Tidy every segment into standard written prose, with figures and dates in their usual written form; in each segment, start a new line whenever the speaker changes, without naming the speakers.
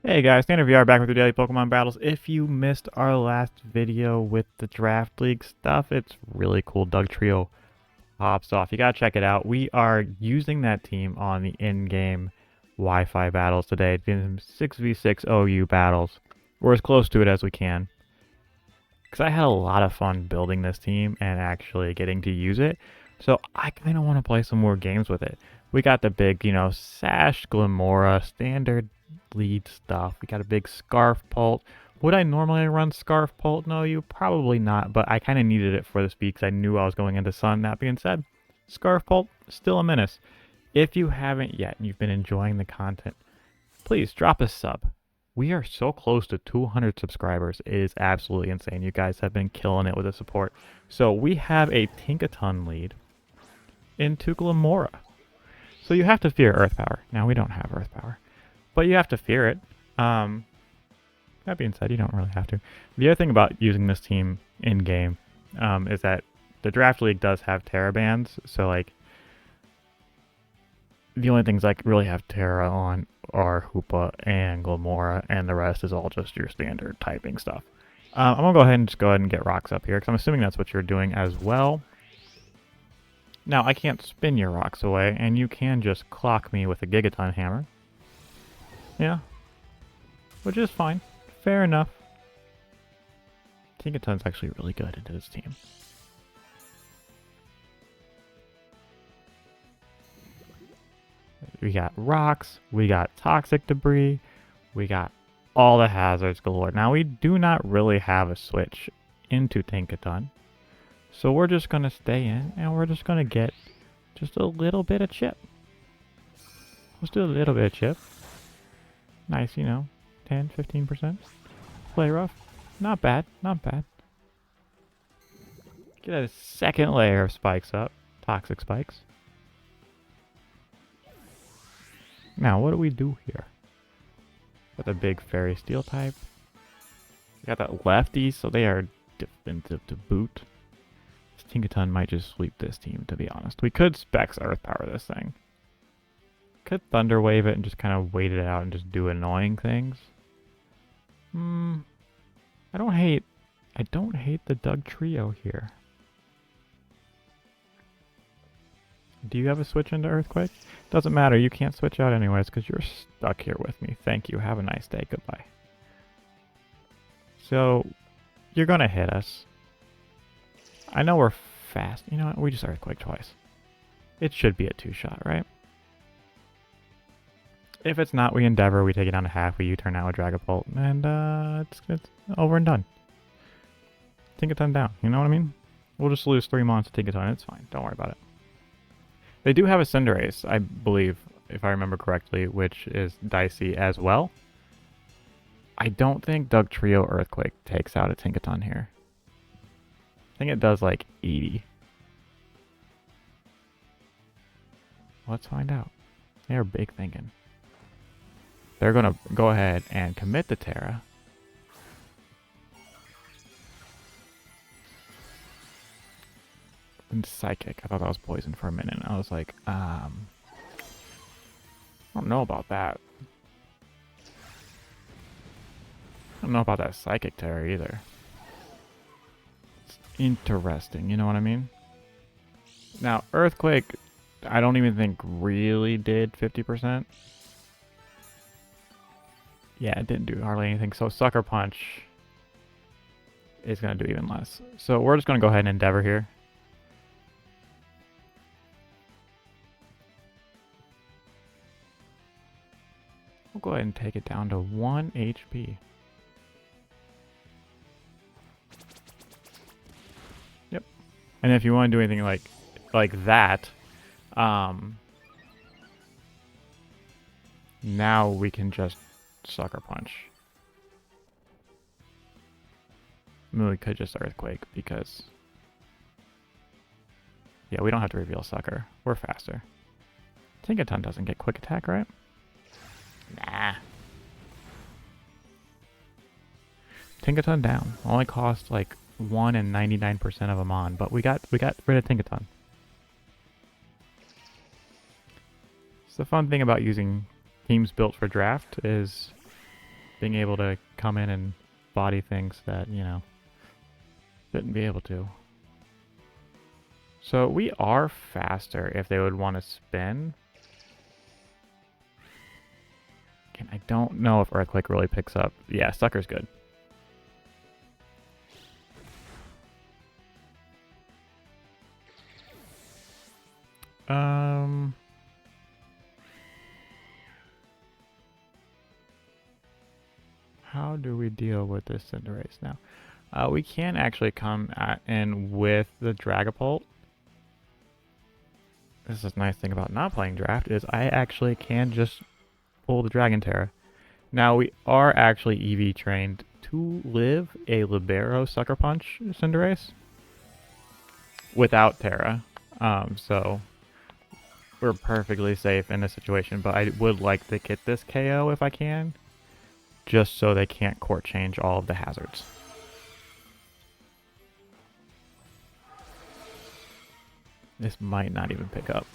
Hey guys, StandardVR back with your daily Pokemon battles. If you missed our last video with the Draft League stuff, it's really cool. Doug Trio pops off. You gotta check it out. We are using that team on the in-game Wi-Fi battles today. Doing some 6v6 OU battles. We're as close to it as we can. Because I had a lot of fun building this team and actually getting to use it. So I kind of want to play some more games with it. We got the big, Sash, Glamora, standard lead stuff. We got a big Scarf Pult. Would I normally run Scarf Pult? No, you probably not, but I kind of needed it for the speed because I knew I was going into Sun. That being said, Scarf Pult, still a menace. If you haven't yet and you've been enjoying the content, please drop a sub. We are so close to 200 subscribers. It is absolutely insane. You guys have been killing it with the support. So we have a Tinkaton lead into Glamora. So you have to fear Earth Power. Now, we don't have Earth Power, but you have to fear it. That being said, you don't really have to. The other thing about using this team in-game is that the Draft League does have Terra bans. So, like, the only things I really have Terra on are Hoopa and Glamora, and the rest is all just your standard typing stuff. I'm going to go ahead and get rocks up here, because I'm assuming that's what you're doing as well. Now, I can't spin your rocks away, and you can just clock me with a Gigaton Hammer. Yeah. Which is fine. Fair enough. Tinkaton's actually really good into this team. We got rocks, we got toxic debris, we got all the hazards galore. Now, we do not really have a switch into Tinkaton. So we're just going to stay in, and we're just going to get just a little bit of chip. Let's do a little bit of chip. Nice, 10, 15%. Play rough. Not bad, not bad. Get a second layer of spikes up. Toxic spikes. Now, what do we do here? Got the big fairy steel type. We got that lefty, so they are defensive to boot. Tinkaton might just sweep this team, to be honest. We could Specs Earth Power this thing. Could Thunder Wave it and just kind of wait it out and just do annoying things. I don't hate the Doug Trio here. Do you have a switch into Earthquake? Doesn't matter, you can't switch out anyways because you're stuck here with me. Thank you, have a nice day, goodbye. So, you're gonna hit us. I know we're fast. You know what? We just Earthquake twice. It should be a 2-shot, right? If it's not, we Endeavor. We take it down to half. We U-turn out with Dragapult. And it's over and done. Tinkaton down. You know what I mean? We'll just lose 3 months to Tinkaton. It's fine. Don't worry about it. They do have a Cinderace, I believe, if I remember correctly, which is dicey as well. I don't think Doug Trio Earthquake takes out a Tinkaton here. I think it does like 80. Let's find out. They're big thinking. They're going to go ahead and commit the Terra. And Psychic. I thought that was poison for a minute. I was like, I don't know about that. I don't know about that Psychic Terra either. Interesting, you know what I mean? Now, Earthquake, I don't even think really did 50%. Yeah, it didn't do hardly anything. So Sucker Punch is going to do even less. So we're just going to go ahead and Endeavor here. We'll go ahead and take it down to 1 HP. And if you want to do anything like that, now we can just Sucker Punch. I mean, we could just Earthquake because, yeah, we don't have to reveal Sucker. We're faster. Tinkaton doesn't get Quick Attack, right? Nah. Tinkaton down. Only cost like 1 and 99% of them on, but we got rid of Tinkaton. So the fun thing about using teams built for draft is being able to come in and body things that, you know, shouldn't be able to. So we are faster if they would want to spin. And I don't know if Earthquake really picks up. Yeah, Sucker's good. How do we deal with this Cinderace now? We can actually come in with the Dragapult. This is a nice thing about not playing draft is I actually can just pull the Dragon Terra. Now we are actually EV trained to live a Libero Sucker Punch Cinderace without Terra. So we're perfectly safe in this situation, but I would like to get this KO if I can, just so they can't court change all of the hazards. This might not even pick up.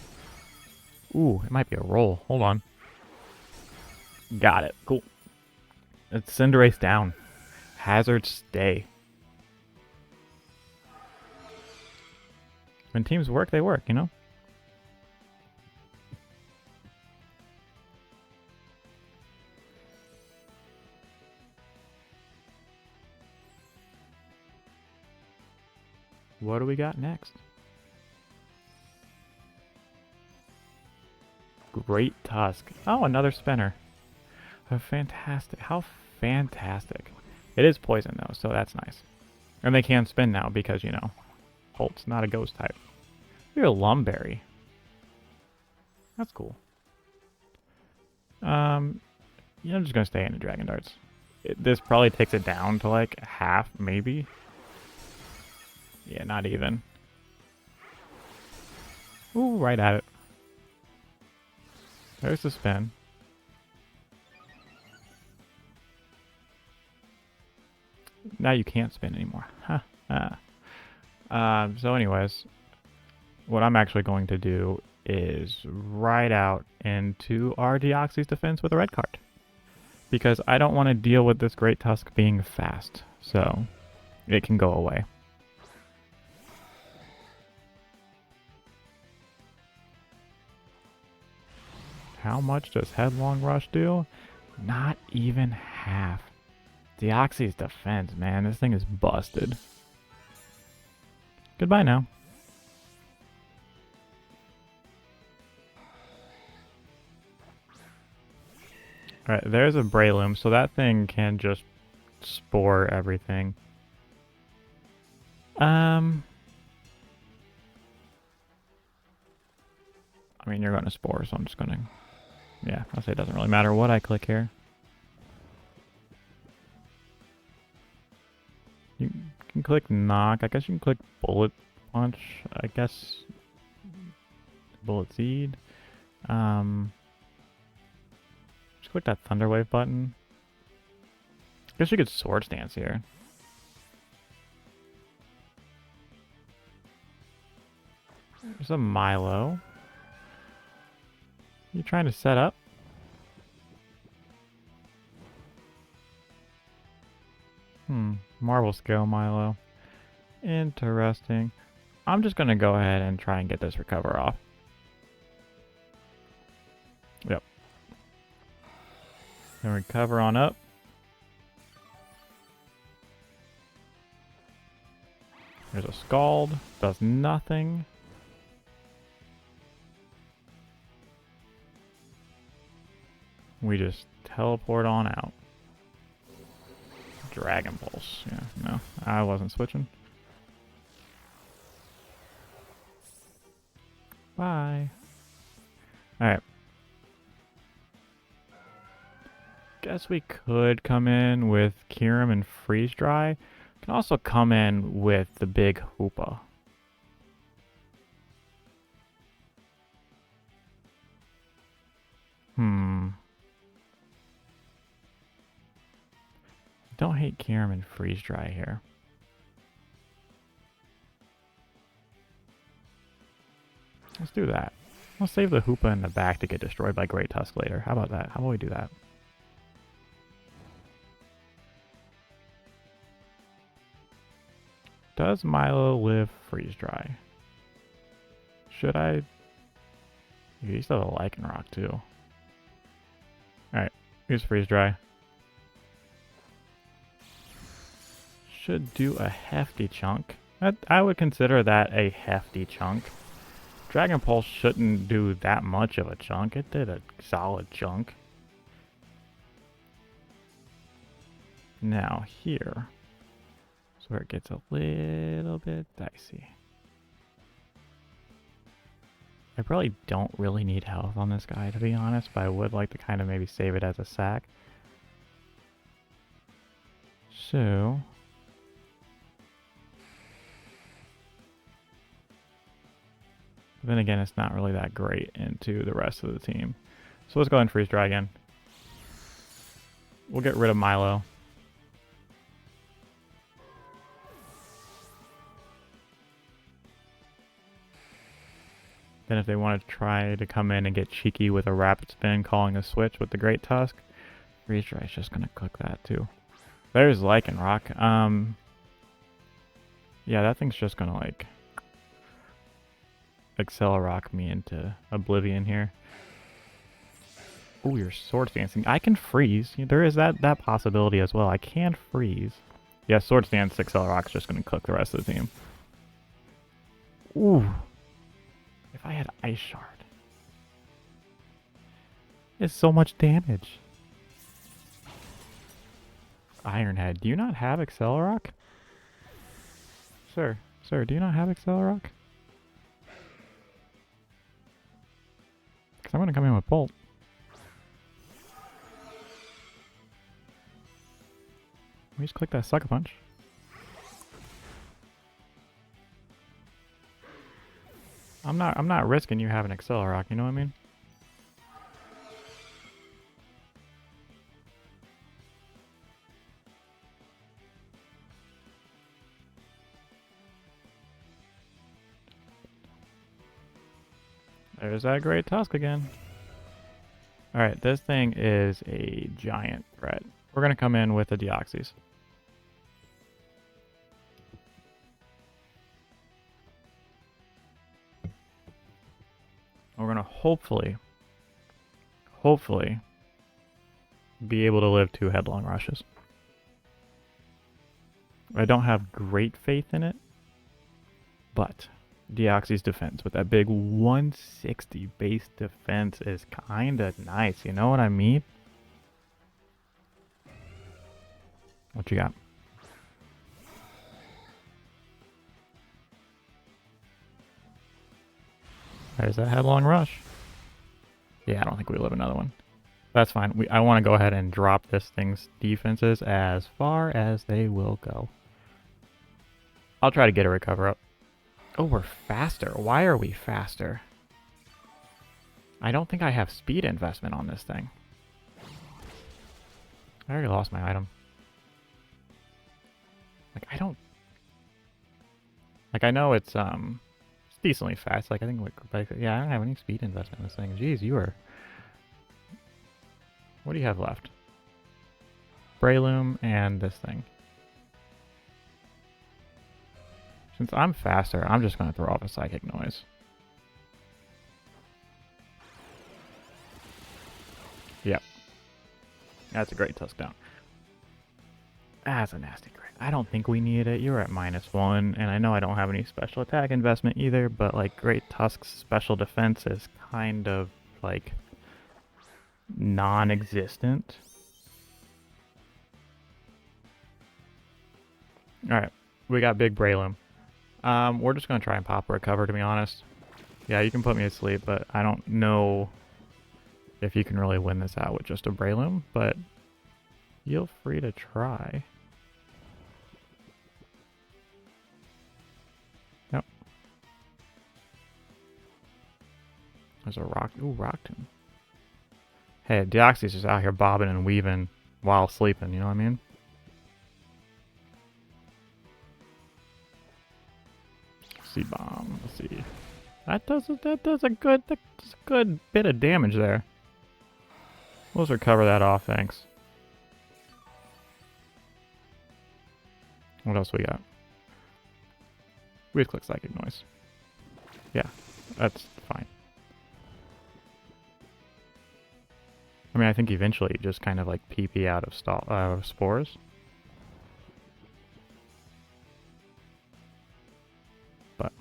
Ooh, it might be a roll. Hold on. Got it. Cool. It's Cinderace down. Hazards stay. When teams work, they work, you know? What do we got next? Great Tusk. Oh, another spinner. Fantastic. How fantastic. It is poison, though, so that's nice. And they can spin now because, you know, Holt's not a ghost type. You're a Lumberry. That's cool. Yeah, I'm just going to stay in the Dragon Darts. This probably takes it down to, like, half, maybe. Yeah, not even. Ooh, right at it. There's the spin. Now you can't spin anymore. Huh. So anyways, what I'm actually going to do is ride out into our Deoxys Defense with a red card. Because I don't want to deal with this Great Tusk being fast. So it can go away. How much does Headlong Rush do? Not even half. Deoxys Defense, man. This thing is busted. Goodbye now. Alright, there's a Breloom, so that thing can just spore everything. I mean, you're going to spore, so I'm just going to... Yeah, I'll say it doesn't really matter what I click here. You can click Knock. I guess you can click Bullet Punch. I guess Bullet Seed. Just click that Thunder Wave button. I guess you could Sword Stance here. There's a Milo. You trying to set up? Marble Scale Milo. Interesting. I'm just going to go ahead and try and get this recover off. Yep. Then recover on up. There's a Scald. Does nothing. We just teleport on out. Dragon Pulse. Yeah, no, I wasn't switching. Bye. Alright. Guess we could come in with Kyurem and Freeze Dry. Can also come in with the big Hoopa. Don't hate Kyurem and Freeze Dry here. Let's do that. Let's save the Hoopa in the back to get destroyed by Great Tusk later. How about that? How about we do that? Does Milo live freeze dry? Should I? He still has a Lichen Rock too. Alright, here's freeze dry. Should do a hefty chunk. I would consider that a hefty chunk. Dragon Pulse shouldn't do that much of a chunk. It did a solid chunk. Now here is where it gets a little bit dicey. I probably don't really need health on this guy, to be honest, but I would like to kind of maybe save it as a sack. So then again, it's not really that great into the rest of the team. So let's go ahead and freeze dry again. We'll get rid of Milo. Then if they want to try to come in and get cheeky with a rapid spin, calling a switch with the Great Tusk, freeze dry is just going to cook that too. There's Lichen Rock. Yeah, that thing's just going to like Accelerock me into oblivion here. Oh, you're Swords Dancing. I can freeze. There is that possibility as well. I can freeze. Yeah, Swords Dance Accelerock's just going to cook the rest of the team. Ooh. If I had Ice Shard. It's so much damage. Ironhead, do you not have Accelerock? Sir, do you not have Accelerock? Because I'm going to come in with Bolt. Let me just click that Sucker Punch. I'm not risking you having Accelerock, you know what I mean? There's that Great Tusk again. Alright, this thing is a giant threat. We're going to come in with the Deoxys. We're going to hopefully be able to live 2 Headlong Rushes. I don't have great faith in it, but Deoxys Defense with that big 160 base defense is kind of nice. You know what I mean? What you got? There's that Headlong Rush. Yeah, I don't think we live another one. That's fine. I want to go ahead and drop this thing's defenses as far as they will go. I'll try to get a recover up. Oh, we're faster. Why are we faster? I don't think I have speed investment on this thing. I already lost my item. Like, I don't... Like, I know it's decently fast. Like, I think... Yeah, I don't have any speed investment in this thing. Jeez, you are... What do you have left? Breloom and this thing. Since I'm faster, I'm just going to throw off a Psychic Noise. Yep. That's a Great Tusk down. That's a nasty crit. I don't think we need it. You're at -1, and I know I don't have any special attack investment either, but like Great Tusk's special defense is kind of like non-existent. Alright, we got big Breloom. We're just going to try and pop a recover, to be honest. Yeah, you can put me to sleep, but I don't know if you can really win this out with just a Breloom, but feel free to try. Yep. There's a rock. Ooh, Rockton. Hey, Deoxys is out here bobbing and weaving while sleeping, you know what I mean? C-bomb. Let's see. That does a good bit of damage there. Let's recover that off, thanks. What else we got? We just click Psychic Noise. Yeah, that's fine. I mean, I think eventually you just kind of like PP out of spores. But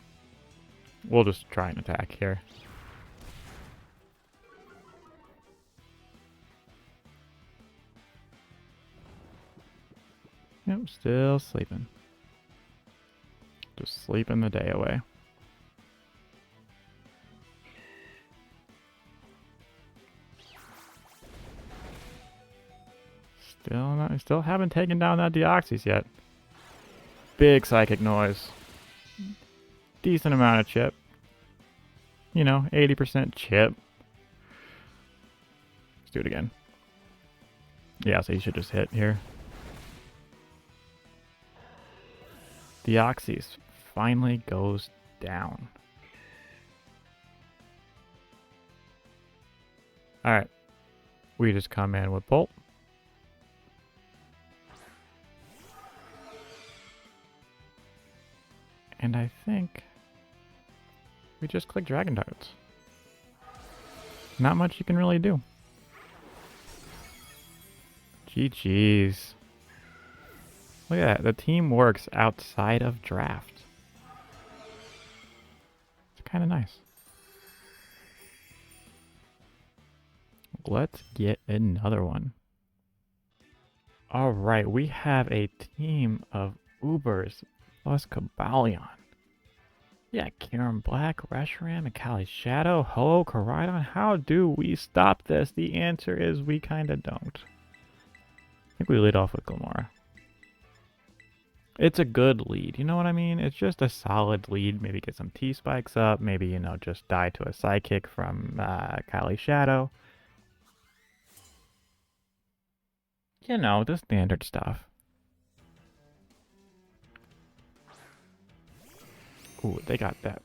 we'll just try and attack here. Yep, still sleeping. Just sleeping the day away. Still haven't taken down that Deoxys yet. Big Psychic Noise. Decent amount of chip. You know, 80% chip. Let's do it again. Yeah, so you should just hit here. Deoxys finally goes down. Alright. We just come in with Bolt. And I think we just click Dragon Darts. Not much you can really do. GG's. Look at that. The team works outside of draft. It's kind of nice. Let's get another one. Alright, we have a team of Ubers plus Kabalion. Yeah, Kieran Black, Reshiram, and Kali Shadow, Ho-Oh, Koraidon. How do we stop this? The answer is we kind of don't. I think we lead off with Glimmora. It's a good lead, you know what I mean? It's just a solid lead. Maybe get some T-Spikes up. Maybe, you know, just die to a Psychic from Kali Shadow. You know, the standard stuff. Ooh, they got that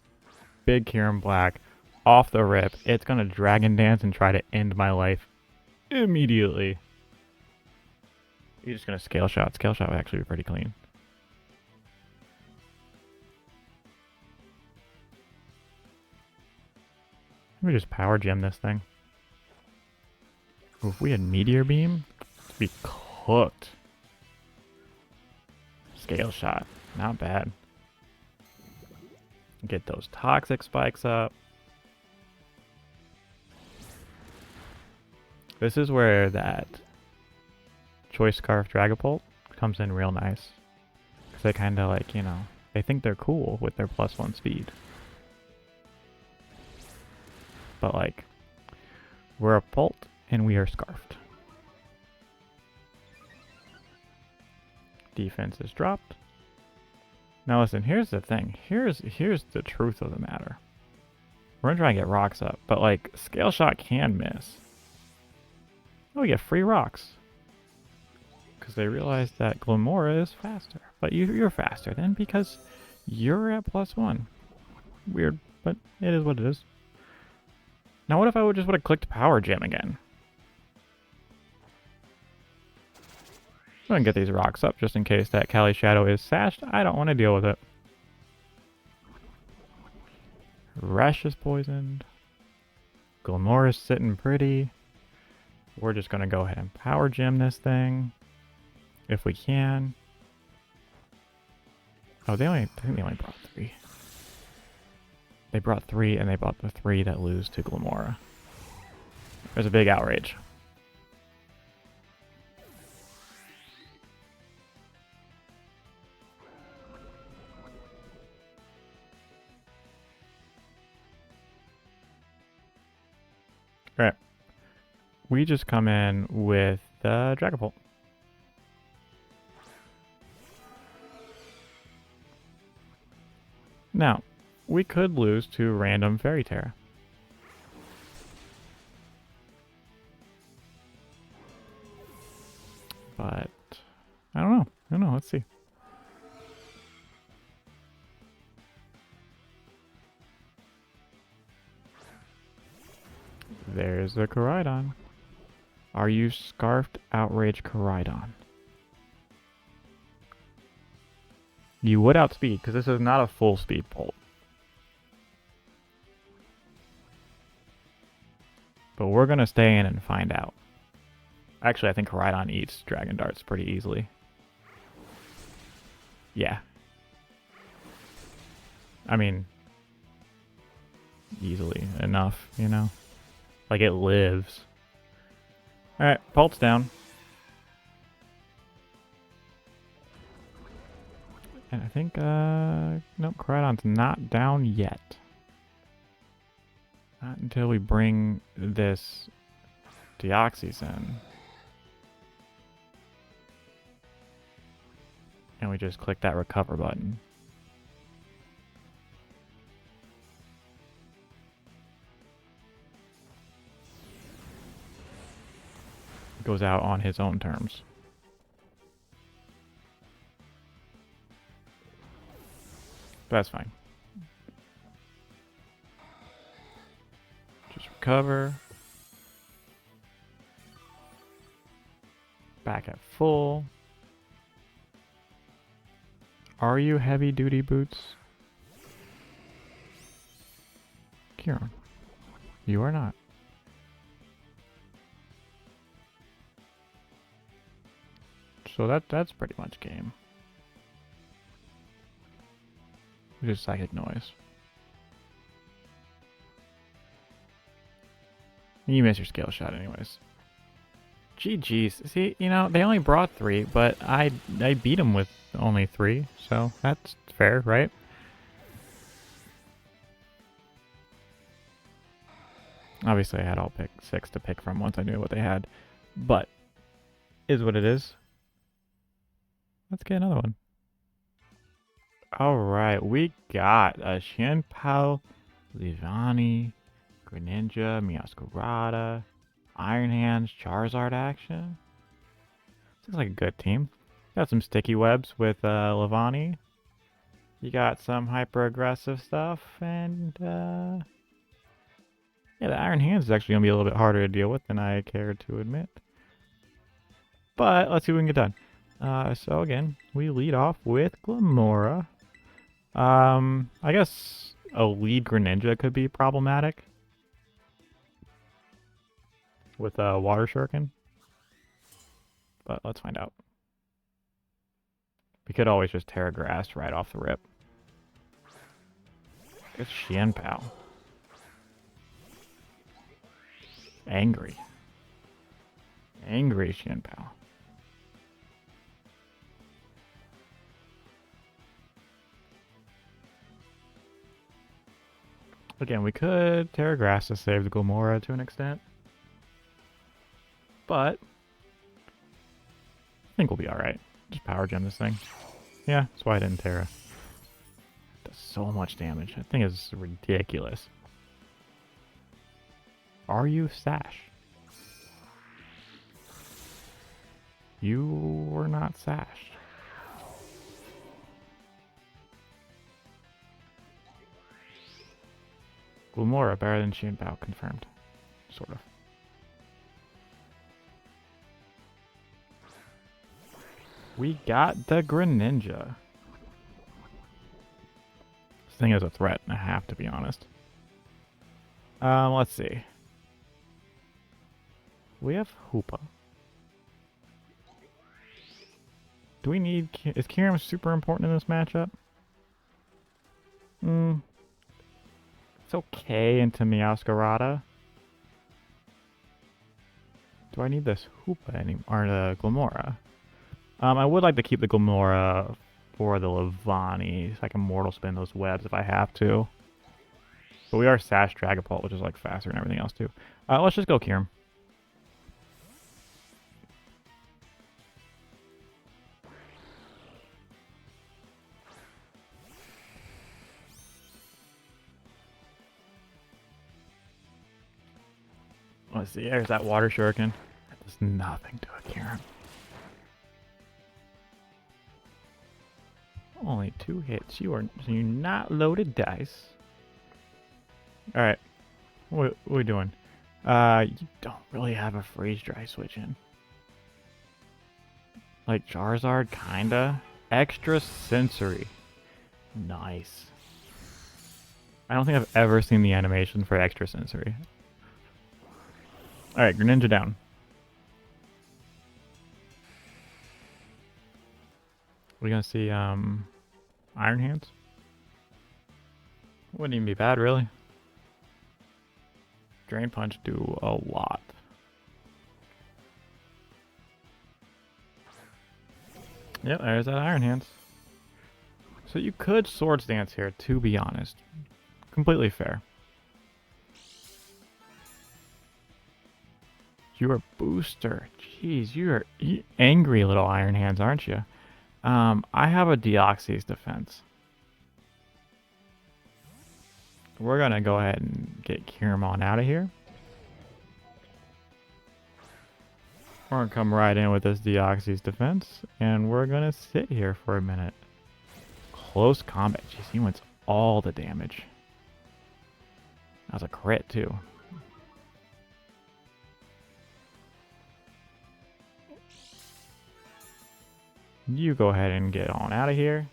big Kieran Black off the rip. It's going to Dragon Dance and try to end my life immediately. You're just going to Scale Shot. Scale Shot would actually be pretty clean. Let me just Power Gem this thing. Ooh, if we had Meteor Beam, it'd be cooked. Scale Shot. Not bad. Get those Toxic Spikes up. This is where that Choice Scarf Dragapult comes in real nice. Because they kind of like, you know, they think they're cool with their +1 speed. But like, we're a Bolt and we are Scarfed. Defense is dropped. Now listen, here's the thing. Here's the truth of the matter. We're gonna try and get rocks up, but like Scale Shot can miss. Oh, we get free rocks. Because they realize that Glimmora is faster. But you're faster then because you're at +1. Weird, but it is what it is. Now what if I just would have clicked Power Gem again? I'm gonna get these rocks up just in case that Kali Shadow is sashed. I don't want to deal with it. Resh is poisoned. Glimmora is sitting pretty. We're just gonna go ahead and Power Gem this thing. If we can. Oh, I think they only brought 3. They brought 3 and they brought the 3 that lose to Glimmora. There's a big outrage. Alright. We just come in with the Dragapult. Now, we could lose to random Fairy Terra. But I don't know. Let's see. There's the Koraidon. Are you Scarfed Outrage Koraidon? You would outspeed, because this is not a full speed bolt. But we're going to stay in and find out. Actually, I think Rhydon eats Dragon Darts pretty easily. Yeah. I mean, easily enough, you know? Like, it lives. Alright, Pult's down. And I think, nope, Rhydon's not down yet. Not until we bring this Deoxys in. And we just click that recover button. It goes out on his own terms. But that's fine. Just recover. Back at full. Are you heavy duty boots? Kieran, you are not. So that's pretty much game. Just psychic noise. You missed your scale shot anyways. GG's. See, you know, they only brought 3, but I beat them with only 3, so that's fair, right? Obviously, I had all 6 to pick from once I knew what they had, but is what it is. Let's get another one. Alright, we got a Shenpao, Livani, Greninja, Meowscarada, Iron Hands, Charizard action. Looks like a good team. Got some sticky webs with Livani. You got some hyper aggressive stuff, and yeah, the Iron Hands is actually gonna be a little bit harder to deal with than I care to admit. But let's see what we can get done. So again, we lead off with Glamora. I guess a lead Greninja could be problematic with Water Shuriken, but let's find out. We could always just Terra Grass right off the rip. It's Shenpao. Angry. Angry Shenpao. Again, we could Terra Grass to save the Glamora to an extent. But I think we'll be alright. Just Power Gem this thing. Yeah, that's why I didn't Terra. It does so much damage. That thing is ridiculous. Are you Sash? You were not Sash. Glamora better than Shenpao, confirmed. Sort of. We got the Greninja. This thing is a threat, I have to be honest. Let's see. We have Hoopa. Do we need... Is Kyurem super important in this matchup? It's okay into Meowscarada. Do I need this Hoopa anymore? Or the Glamora? I would like to keep the Glamora for the Livani, so I can Mortal Spin those webs if I have to. But we are Sash Dragapult, which is like faster and everything else too. Let's just go Kyurem. Let's see, there's that Water Shuriken. That does nothing to a Kyurem. Only 2 hits. You're not loaded dice. Alright. What are we doing? You don't really have a freeze dry switch in. Like Charizard, kinda. Extra sensory. Nice. I don't think I've ever seen the animation for extra sensory. Alright, Greninja down. We're gonna see Iron Hands. Wouldn't even be bad, really. Drain Punch do a lot. Yep, there's that Iron Hands. So you could Swords Dance here, to be honest. Completely fair. You're a booster. Jeez, you're angry little Iron Hands, aren't you? I have a Deoxys Defense. We're gonna go ahead and get Kiramon out of here. We're gonna come right in with this Deoxys Defense, and we're gonna sit here for a minute. Close combat. Jeez, he wants all the damage. That was a crit, too. You go ahead and get on out of here.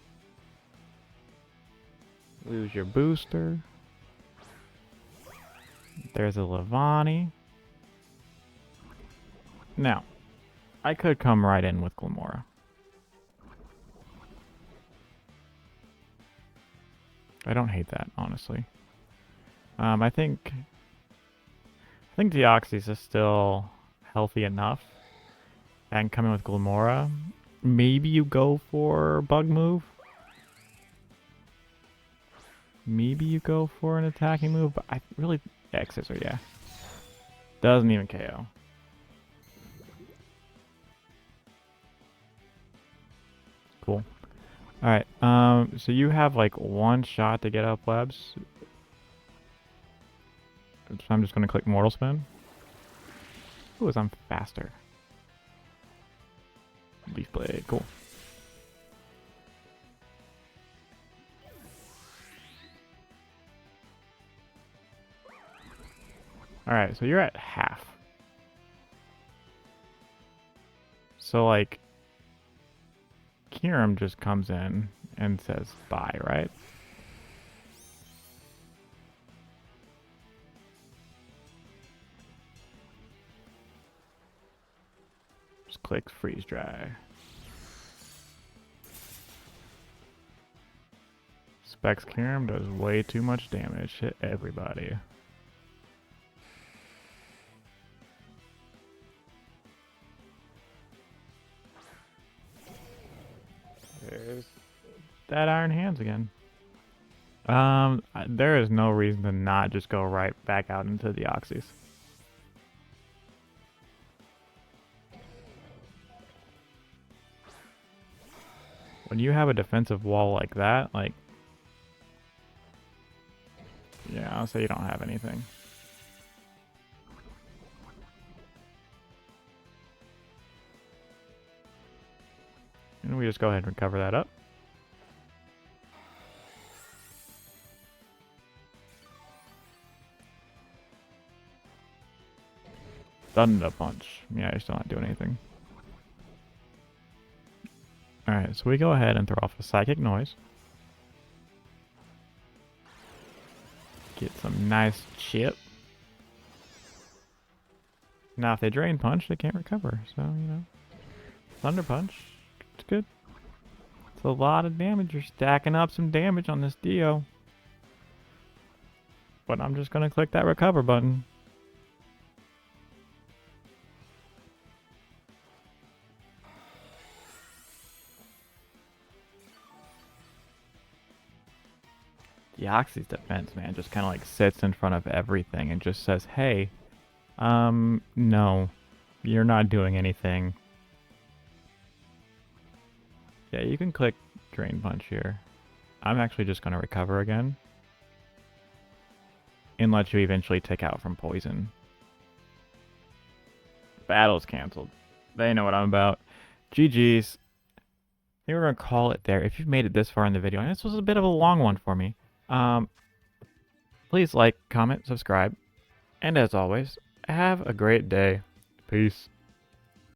Lose your booster. There's a Levani. Now, I could come right in with Glamora. I don't hate that, honestly. I think Deoxys is still healthy enough. And coming with Glamora, maybe you go for Bug Move. Maybe you go for an attacking move, but I really... X-Scissor, yeah. Doesn't even KO. Cool. Alright, so you have like one shot to get up webs. So I'm just going to click Mortal Spin. Ooh, as I'm faster. Leaf Blade, cool. Alright, so you're at half. So like, Kiram just comes in and says bye, right? Just click Freeze Dry. Specs Kiram does way too much damage. Hit everybody. There's that Iron Hands again. There is no reason to not just go right back out into the Deoxys. When you have a defensive wall like that, like... Yeah, I'll say you don't have anything. And we just go ahead and recover that up. Thunder Punch. Yeah, you're still not doing anything. Alright, so we go ahead and throw off a Psychic Noise. Get some nice chip. Now if they Drain Punch, they can't recover. So, you know. Thunder Punch. It's good. It's a lot of damage. You're stacking up some damage on this Dio. But I'm just going to click that recover button. Deoxys Defense, man, just kind of like sits in front of everything and just says, hey, no, you're not doing anything. Yeah, you can click Drain Punch here. I'm actually just going to recover again. And let you eventually take out from poison. Battle's canceled. They know what I'm about. GG's. I think we're going to call it there. If you've made it this far in the video, and this was a bit of a long one for me, please like, comment, subscribe, and as always, have a great day. Peace.